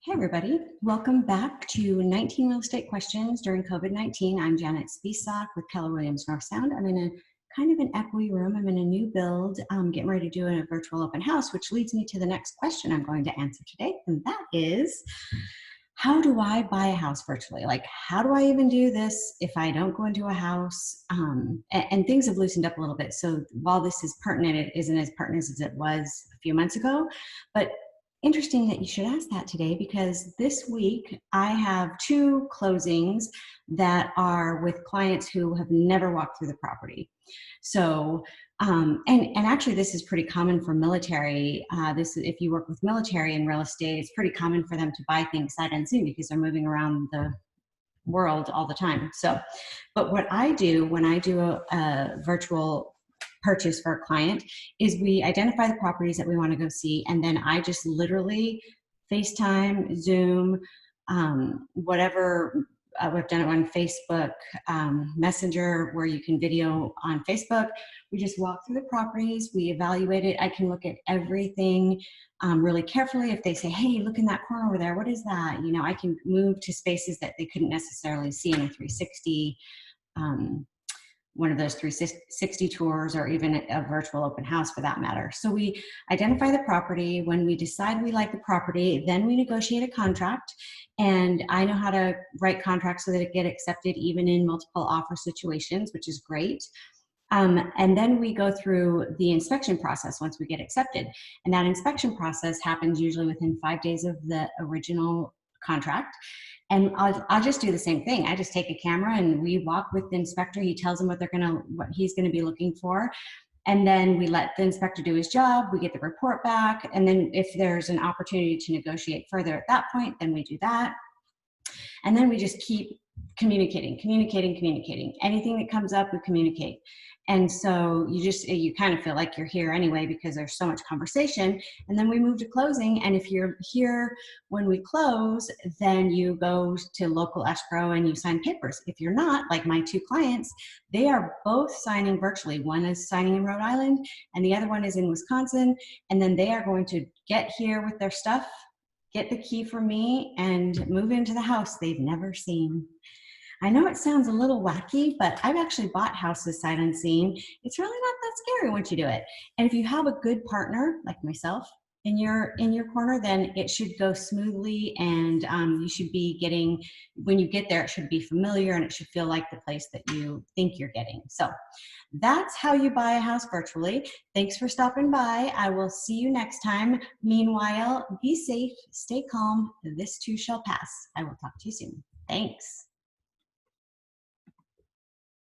Hey everybody, welcome back to 19 Real Estate Questions during COVID-19. I'm Janet Spisak with Keller Williams North Sound. I'm in a kind of an echoey room. I'm in a new build, getting ready to do a virtual open house, which leads me to the next question I'm going to answer today. And that is, how do I buy a house virtually? Like, how do I even do this if I don't go into a house? And things have loosened up a little bit. So while this is pertinent, it isn't as pertinent as it was a few months ago. But interesting that you should ask that today, because this week I have two closings that are with clients who have never walked through the property. So, and actually this is pretty common for military. If you work with military in real estate, it's pretty common for them to buy things sight unseen because they're moving around the world all the time. So, but what I do when I do a virtual purchase for a client is we identify the properties that we want to go see, and then I just literally FaceTime, Zoom, whatever. We've done it on Facebook Messenger, where you can video on Facebook. We just walk through the properties, we evaluate it. I can look at everything really carefully. If they say, hey, look in that corner over there, what is that? You know, I can move to spaces that they couldn't necessarily see in a 360 one of those 360 tours, or even a virtual open house for that matter. So we identify the property. When we decide we like the property, then we negotiate a contract. And I know how to write contracts so that it get accepted even in multiple offer situations, which is great. And then we go through the inspection process once we get accepted. And that inspection process happens usually within 5 days of the original contract. And I'll just do the same thing. I just take a camera and we walk with the inspector. He tells them what he's gonna be looking for. And then we let the inspector do his job. We get the report back. And then if there's an opportunity to negotiate further at that point, then we do that. And then we just keep communicating. Anything that comes up, we communicate. And so you kind of feel like you're here anyway, because there's so much conversation. And then we move to closing. And if you're here when we close, then you go to local escrow and you sign papers. If you're not, like my two clients, they are both signing virtually. One is signing in Rhode Island and the other one is in Wisconsin. And then they are going to get here with their stuff, get the key from me, and move into the house they've never seen. I know it sounds a little wacky, but I've actually bought houses sight unseen. It's really not that scary once you do it. And if you have a good partner like myself in your corner, then it should go smoothly, and you should be getting, when you get there, it should be familiar and it should feel like the place that you think you're getting. So that's how you buy a house virtually. Thanks for stopping by. I will see you next time. Meanwhile, be safe, stay calm. This too shall pass. I will talk to you soon. Thanks.